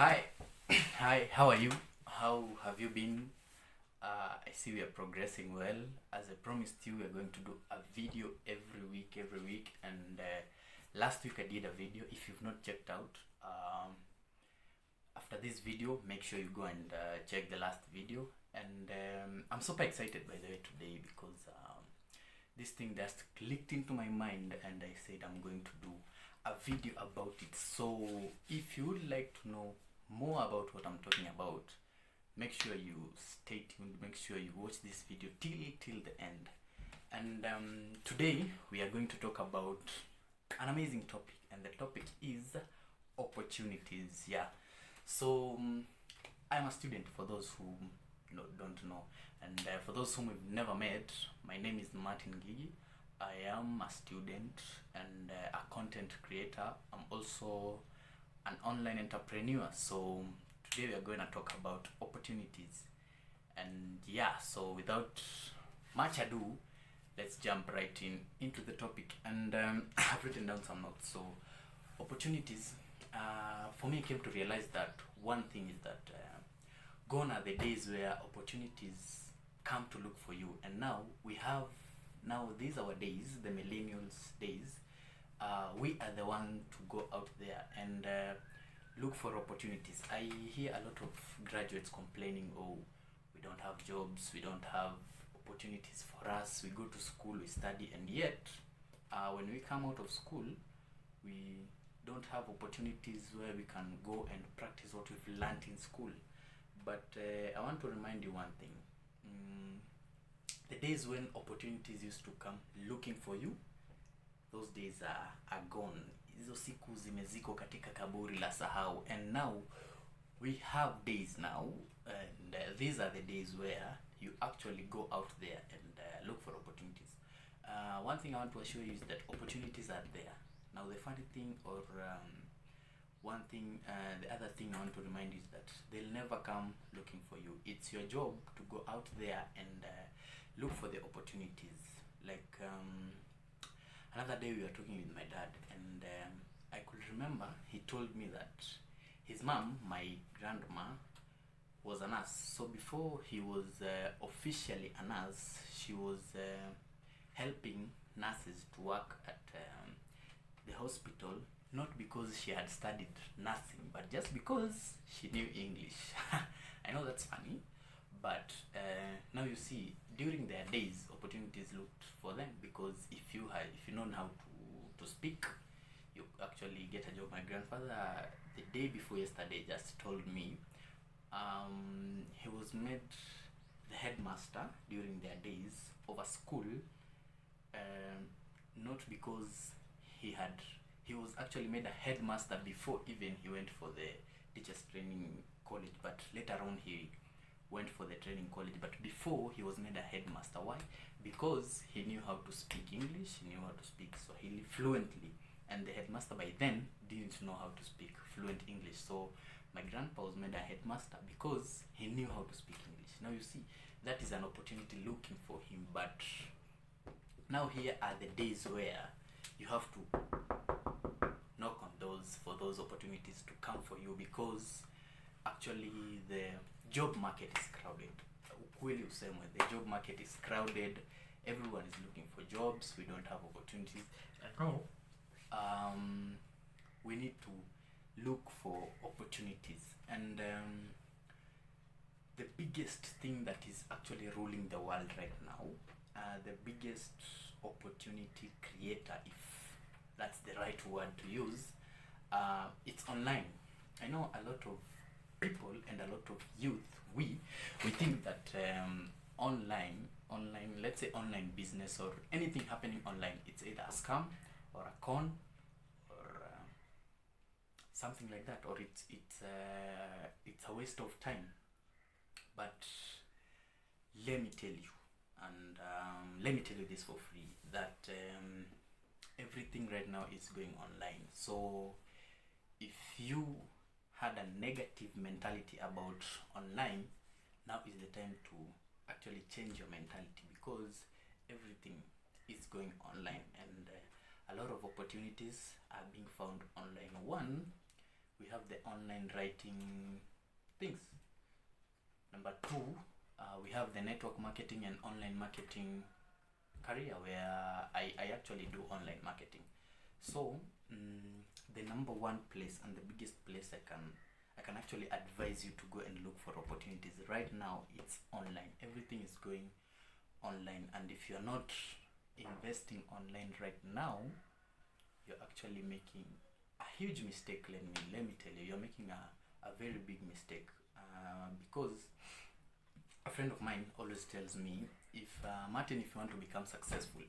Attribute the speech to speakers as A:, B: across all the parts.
A: Hi, hi, how are you? How have you been? I see we are progressing well. As I promised you, we are going to do a video every week. And last week I did a video. If you've not checked out, after this video, make sure you go and check the last video. And I'm super excited by the way today because this thing just clicked into my mind, and I said I'm going to do a video about it. So if you would like to know more about what I'm talking about, make sure you stay tuned, make sure you watch this video till the end. And today we are going to talk about an amazing topic, and the topic is opportunities. Yeah, so I'm a student, for those who don't know, and for those whom we've never met, my name is Martin Gigi. I am a student and a content creator. I'm also an online entrepreneur. So today we are going to talk about opportunities. And yeah, so without much ado, let's jump right into the topic. And I've written down some notes. So opportunities, for me, I came to realize that one thing is that gone are the days where opportunities come to look for you. And now these are our days, the millennials days. We are the one to go out there and look for opportunities. I hear a lot of graduates complaining, oh, we don't have jobs, we don't have opportunities for us, we go to school, we study, and yet when we come out of school, we don't have opportunities where we can go and practice what we've learned in school. But I want to remind you one thing. The days when opportunities used to come looking for you, those days are gone. Hizo siku zimeziko katika kaburi la sahau. And now we have days now, and these are the days where you actually go out there and look for opportunities. One thing I want to assure you is that opportunities are there. Now the funny thing, or the other thing I want to remind you is that they'll never come looking for you. It's your job to go out there and look for the opportunities. Like another day we were talking with my dad, and I could remember he told me that his mom, my grandma, was a nurse. So before he was officially a nurse, she was helping nurses to work at the hospital, not because she had studied nursing, but just because she knew English. I know that's funny, but now you see, during their days, opportunities looked for them, because if you know how to speak, you actually get a job. My grandfather, the day before yesterday, just told me he was made the headmaster during their days of a school, not because he was actually made a headmaster before even he went for the teachers training college, but later on he went for the training college. But before, he was made a headmaster. Why? Because he knew how to speak English, he knew how to speak Swahili fluently, and the headmaster by then didn't know how to speak fluent English. So my grandpa was made a headmaster because he knew how to speak English. Now you see, that is an opportunity looking for him. But now here are the days where you have to knock on doors for those opportunities to come for you, because actually the job market is crowded. Ukweli usemwe, the job market is crowded. Everyone is looking for jobs. We don't have opportunities. We need to look for opportunities. And the biggest thing that is actually ruling the world right now, the biggest opportunity creator, if that's the right word to use, it's online. I know a lot of people and a lot of youth, we think that online, let's say online business or anything happening online, it's either a scam or a con or something like that, or it's a waste of time. But let me tell you, and let me tell you this for free, that everything right now is going online. So if you had a negative mentality about online, now is the time to actually change your mentality, because everything is going online, and a lot of opportunities are being found online. One, we have the online writing things. Number two, we have the network marketing and online marketing career, where I actually do online marketing. So the number one place and the biggest place I can actually advise you to go and look for opportunities right now, it's online. Everything is going online, and if you're not investing online right now, you're actually making a huge mistake. Let me tell you, you're making a very big mistake, because a friend of mine always tells me, if Martin, if you want to become successful,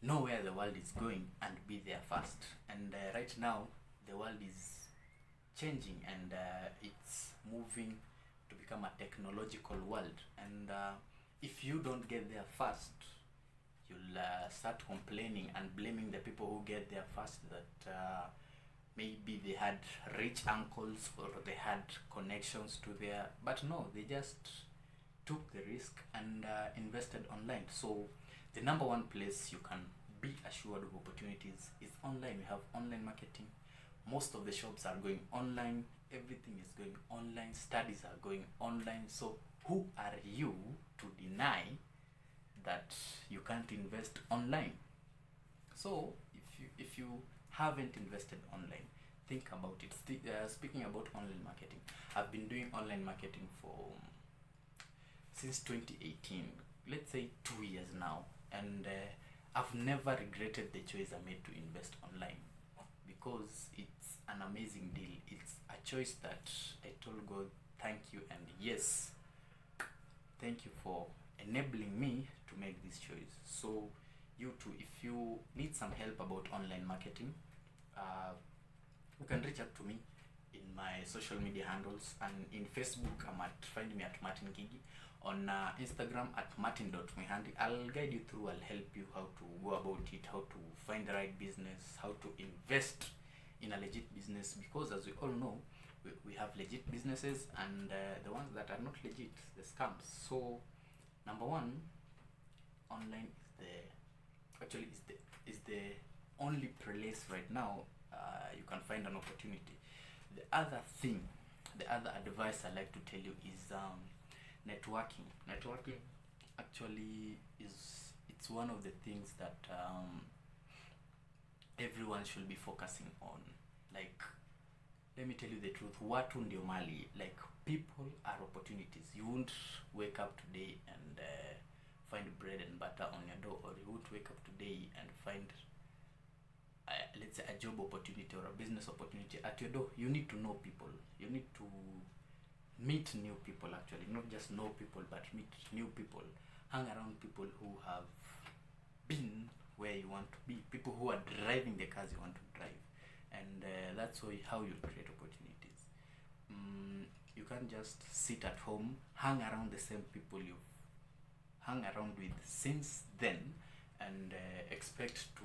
A: know where the world is going and be there first. And right now the world is changing, and it's moving to become a technological world, and if you don't get there first, you'll start complaining and blaming the people who get there first, that maybe they had rich uncles or they had connections to there, but no, they just took the risk and invested online. So the number one place you can be assured of opportunities is online. We have online marketing. Most of the shops are going online, everything is going online, studies are going online. So who are you to deny that you can't invest online? So if you haven't invested online, think about it. Speaking about online marketing, I've been doing online marketing for since 2018, let's say 2 years now, and I've never regretted the choice I made to invest online, because it's an amazing deal. It's a choice that I told God thank you, and yes, thank you for enabling me to make this choice. So you too, if you need some help about online marketing, you can reach out to me in my social media handles, and in Facebook find me at Martin Gigi, on Instagram at martin.mihandi. I'll guide you through, I'll help you how to go about it, how to find the right business, how to invest in a legit business, because as we all know, we have legit businesses and the ones that are not legit, the scams. So number one, online is the only place right now you can find an opportunity. The other advice I like to tell you is networking. Networking actually it's one of the things that everyone should be focusing on. Like, let me tell you the truth, watu ndio mali. Like, people are opportunities. You won't wake up today and find bread and butter on your door, or you won't wake up today and find let's say a job opportunity or a business opportunity at your door. You need to know people. You need to meet new people, actually, not just know people, but meet new people. Hang around people who have been where you want to be, people who are driving the cars you want to drive, and that's how you create opportunities. You can't just sit at home, hang around the same people you've hung around with since then, and expect to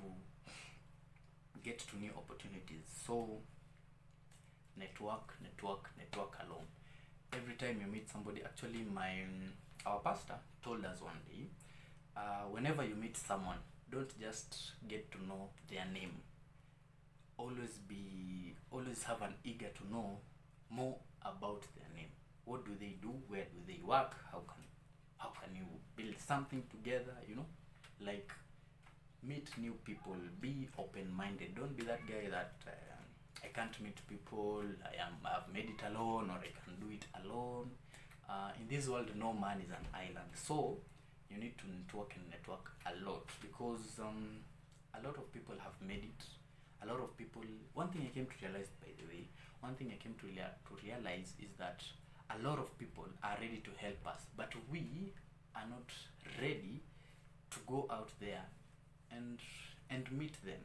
A: get to new opportunities. So network alone. Every time you meet somebody, actually our pastor told us one day, whenever you meet someone, don't just get to know their name. Always have an eager to know more about their name. What do they do? Where do they work? How can you build something together? Like, meet new people. Be open-minded. Don't be that guy that I can't meet people. I've made it alone, or I can do it alone. In this world, no man is an island. So you need to network a lot, because a lot of people have made it. A lot of people. One thing I came to realize, by the way, to realize is that a lot of people are ready to help us, but we are not ready to go out there and meet them.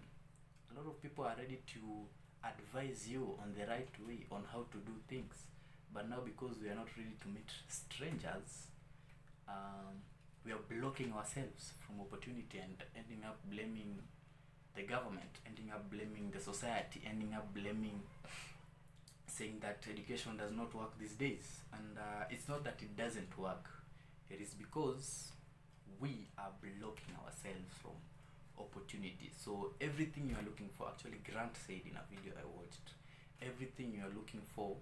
A: A lot of people are ready to advise you on the right way on how to do things, but now, because we are not ready to meet strangers, we are blocking ourselves from opportunity and ending up blaming the government, ending up blaming the society, ending up saying that education does not work these days. And it's not that it doesn't work, it is because we are blocking ourselves from opportunity. So everything you are looking for, actually Grant said in a video I watched, everything you are looking for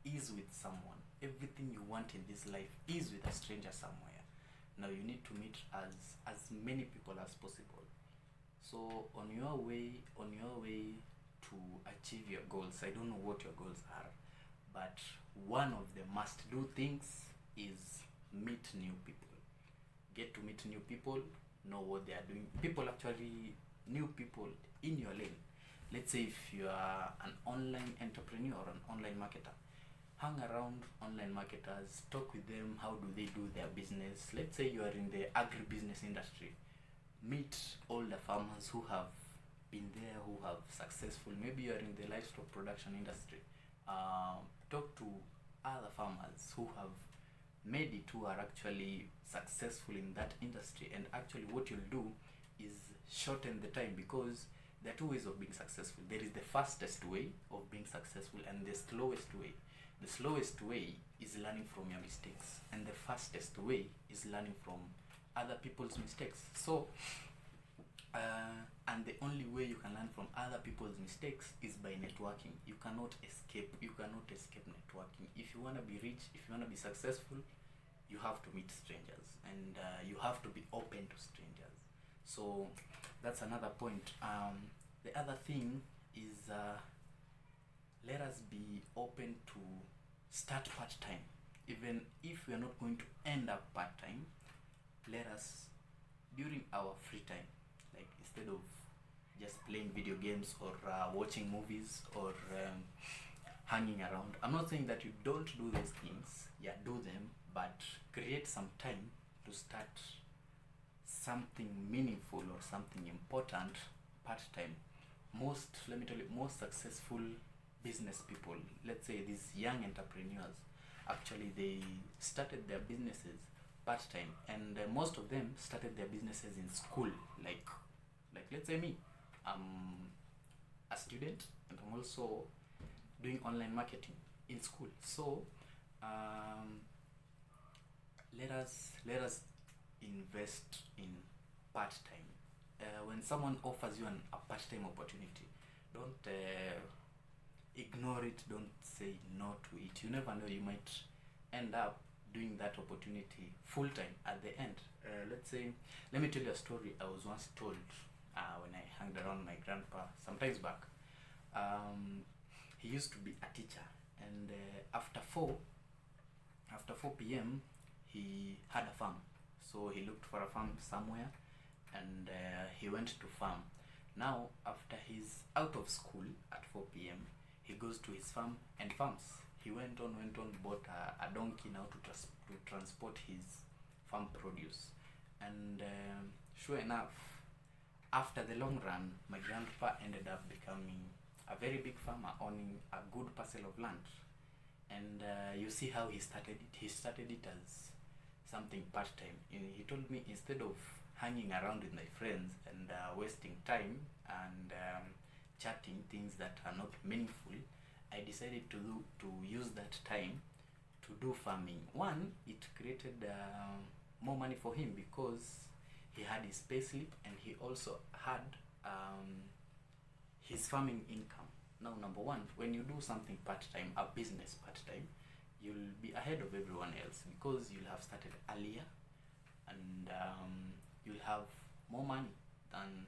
A: is with someone. Everything you want in this life is with a stranger somewhere. Now you need to meet as many people as possible. So on your way to achieve your goals, I don't know what your goals are, but one of the must do things is meet new people. Get to meet new people, know what they are doing. New people in your lane. Let's say if you are an online entrepreneur or an online marketer, hang around online marketers, talk with them, how do they do their business. Let's say you are in the agribusiness industry, meet all the farmers who have been there, who have successful. Maybe you are in the livestock production industry, talk to other farmers who have made it, who are actually successful in that industry. And actually what you'll do is shorten the time, because there are two ways of being successful. There is the fastest way of being successful and the slowest way. The slowest way is learning from your mistakes, and the fastest way is learning from other people's mistakes. So and the only way you can learn from other people's mistakes is by networking. You cannot escape networking. If you want to be rich, if you want to be successful, you have to meet strangers, and you have to be open to strangers. So that's another point. The other thing is, let us be open to start part-time. Even if we are not going to end up part-time, let us, during our free time, like instead of just playing video games or watching movies or hanging around. I'm not saying that you don't do these things. Yeah, do them, but create some time to start something meaningful or something important part-time. Let me tell you, most successful business people, let's say these young entrepreneurs, actually they started their businesses part-time, and most of them started their businesses in school. Like let's say me, I'm a student and I'm also doing online marketing in school. So let us invest in part-time. When someone offers you a part-time opportunity, don't ignore it, don't say no to it. You never know, you might end up doing that opportunity full-time at the end. Let me tell you a story I was once told when I hung around my grandpa sometimes back. He used to be a teacher, and after 4 p.m. he had a farm. So he looked for a farm somewhere, and he went to farm. Now after he's out of school at 4 p.m. he goes to his farm and farms. He went on, bought a donkey now to transport his farm produce. And sure enough, after the long run, my grandpa ended up becoming a very big farmer, owning a good parcel of land. And you see how he started it. He started it as something part-time. He told me, instead of hanging around with my friends and wasting time and chatting things that are not meaningful, I decided to use that time to do farming. One, it created more money for him because he had his pay slip, and he also had his farming income. Now, number one, when you do something part-time, a business part-time, you'll be ahead of everyone else because you'll have started earlier, and you'll have more money than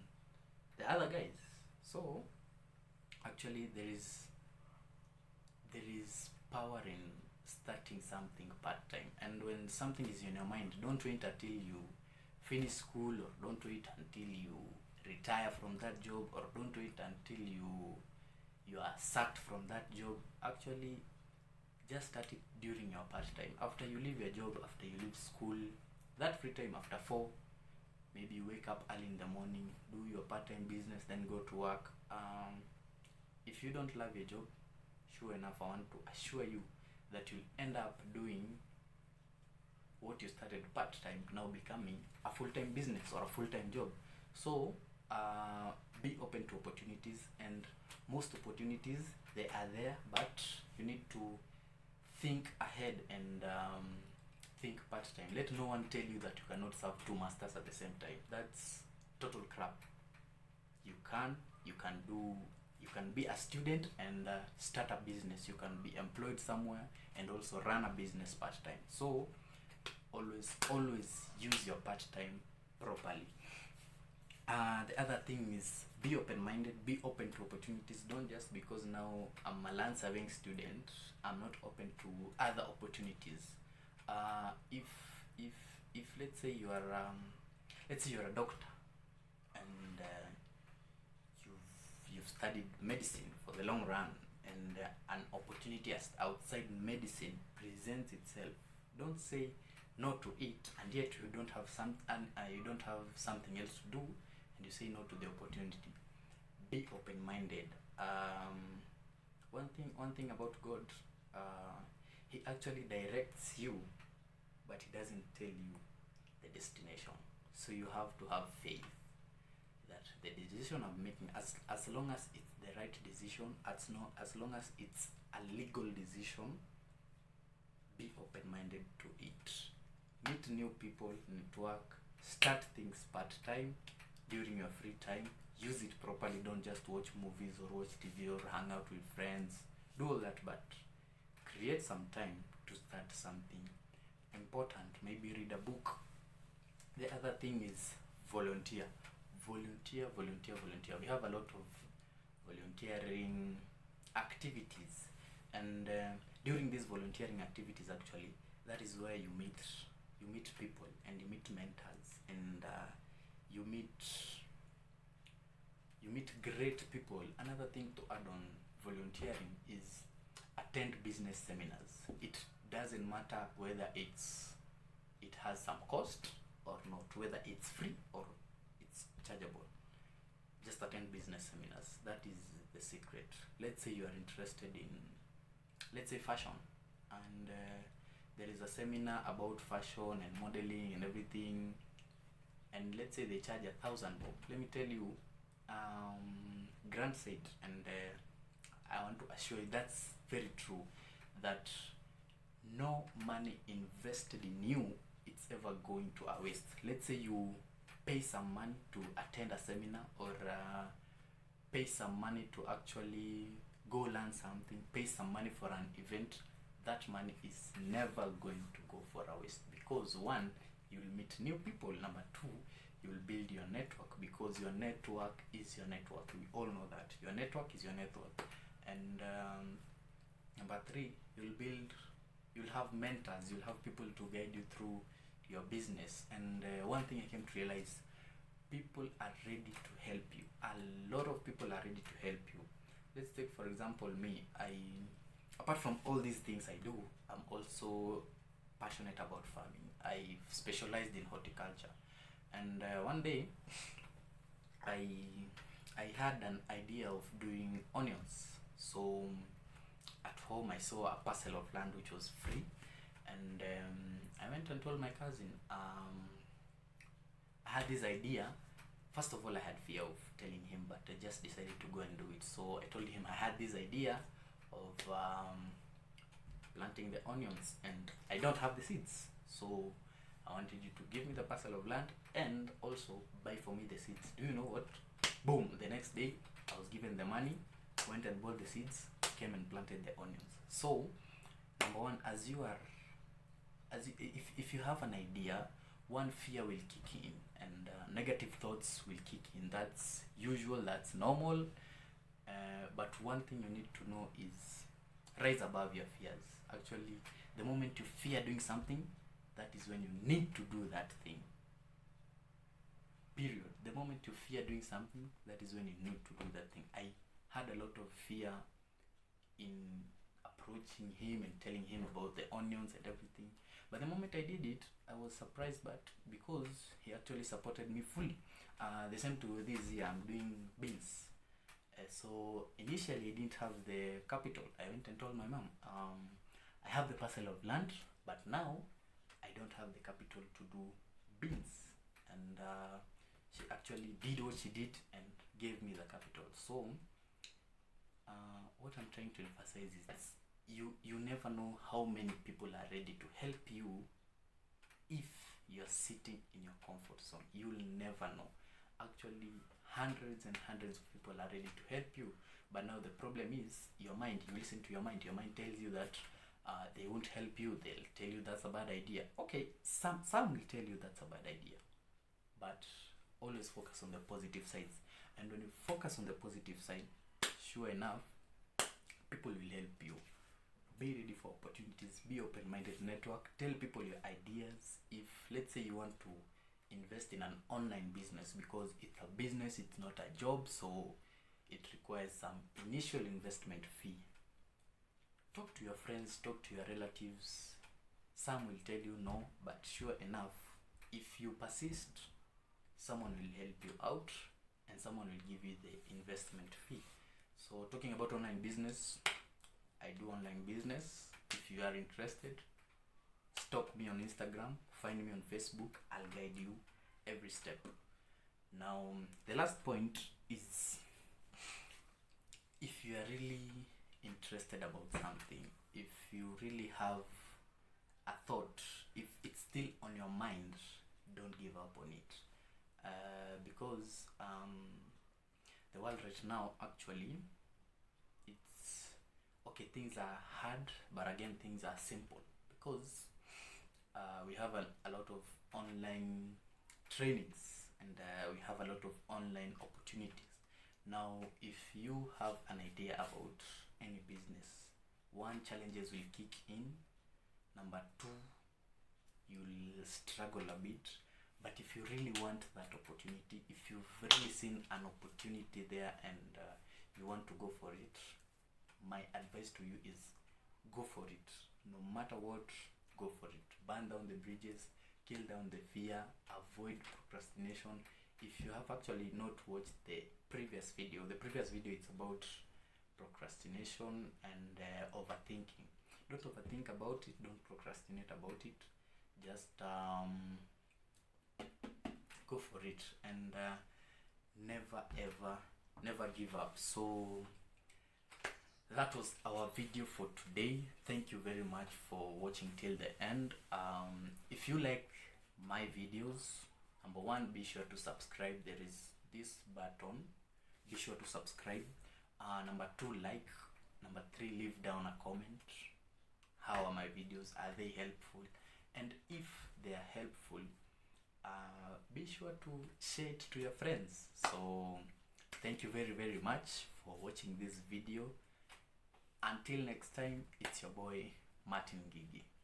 A: the other guys. So actually there is power in starting something part-time. And when something is in your mind, don't wait until you finish school, or don't wait until you retire from that job, or don't wait until you are sacked from that job. Actually, just start it during your part-time. After you leave your job, after you leave school, that free time after 4, maybe you wake up early in the morning, do your part-time business, then go to work. If you don't love your job, sure enough, I want to assure you that you'll end up doing what you started part-time now becoming a full-time business or a full-time job. So be open to opportunities, and most opportunities, they are there, but you need to think ahead and think part-time. Let no one tell you that you cannot serve 2 masters at the same time. That's total crap. You can do You can be a student and start a business. You can be employed somewhere and also run a business part-time. So always use your part-time properly. The other thing is be open-minded, be open to opportunities. Don't just because now I'm a land surveying student, I'm not open to other opportunities. If let's say you are you're a doctor and you've studied medicine for the long run, and an opportunity outside medicine presents itself, don't say no to it, and yet you don't have something else to do, and you say no to the opportunity. Be open-minded. One thing about God, he actually directs you, but he doesn't tell you the destination. So you have to have faith that the decision I'm making, as long as it's the right decision, as long as it's a legal decision, be open-minded to it. Meet new people, network, start things part-time during your free time. Use it properly. Don't just watch movies or watch TV or hang out with friends. Do all that, but create some time to start something important. Maybe read a book. The other thing is volunteer. Volunteer. We have a lot of volunteering activities, and during these volunteering activities, actually, that is where you meet people, and you meet mentors, and you meet great people. Another thing to add on volunteering is attend business seminars. It doesn't matter whether it has some cost or not, whether it's free or it's chargeable. Just attend business seminars. That is the secret. Let's say you are interested in, let's say, fashion, and there is a seminar about fashion and modeling and everything, and let's say they charge 1,000 bob. Let me tell you, Grant said, and I want to assure you that's very true, that no money invested in you it's ever going to a waste. Let's say you pay some money to attend a seminar, or pay some money to actually go learn something, pay some money for an event. That money is never going to go for a waste, because one, you will meet new people. Number two, you will build your network, because your network is your network. We all know that your network is your network. And number three, you'll have mentors, you'll have people to guide you through your business. And one thing I came to realize, people are ready to help you. A lot of people are ready to help you. Let's take, for example, me. Apart from all these things I do, I'm also passionate about farming. I've specialized in horticulture, and one day I had an idea of doing onions. So at home I saw a parcel of land which was free, and I went and told my cousin, I had this idea. First of all, I had fear of telling him, but I just decided to go and do it. So I told him I had this idea of planting the onions, and I don't have the seeds. So I wanted you to give me the parcel of land and also buy for me the seeds. Do you know what? Boom! The next day, I was given the money, went and bought the seeds, came and planted the onions. So, number one, if you have an idea, one, fear will kick in, and negative thoughts will kick in. That's usual, that's normal. But one thing you need to know is rise above your fears. Actually, the moment you fear doing something, that is when you need to do that thing. Period. The moment you fear doing something, that is when you need to do that thing. I had a lot of fear in approaching him and telling him about the onions and everything. But the moment I did it, I was surprised, but because he actually supported me fully. The same to this year, I'm doing beans. So initially I didn't have the capital. I went and told my mom, I have the parcel of land, but now I don't have the capital to do beans. And she actually did what she did and gave me the capital. So what I'm trying to emphasize is this: you never know how many people are ready to help you if you're sitting in your comfort zone. You'll never know. Actually, hundreds and hundreds of people are ready to help you, But now the problem is your mind. You listen to your mind. Your mind tells you that they won't help you. They'll tell you that's a bad idea. Okay, some will tell you that's a bad idea, but always focus on the positive sides. And when you focus on the positive side, sure enough, people will help you. Be ready for opportunities. Be open-minded. Network. Tell people your ideas. If let's say you want to invest in an online business, because it's a business, it's not a job, so it requires some initial investment fee. Talk to your friends, talk to your relatives. Some will tell you no, but sure enough, if you persist, someone will help you out and someone will give you the investment fee. So talking about online business, I do online business. If you are interested, stalk me on Instagram, find me on Facebook. I'll guide you every step. Now, the last point is, if you are really interested about something, if you really have a thought, if it's still on your mind, don't give up on it. Because the world right now, actually, it's okay, things are hard, but again, things are simple, because we have a lot of online trainings, and we have a lot of online opportunities. Now, if you have an idea about any business, one, challenges will kick in. Number two, you'll struggle a bit. But if you really want that opportunity, if you've really seen an opportunity there and you want to go for it, my advice to you is go for it. No matter what, go for it. Burn down the bridges, kill down the fear, avoid procrastination. If you have actually not watched the previous video it's about procrastination and overthinking. Don't overthink about it, don't procrastinate about it. Just go for it, and never give up. So that was our video for today. Thank you very much for watching till the end. If you like my videos, number one, be sure to subscribe. There is this button, be sure to subscribe. Number two, like. Number three, leave down a comment. How are my videos? Are they helpful? And if they are helpful, be sure to share it to your friends. So thank you very, very much for watching this video. Until next time, it's your boy Martin Gigi.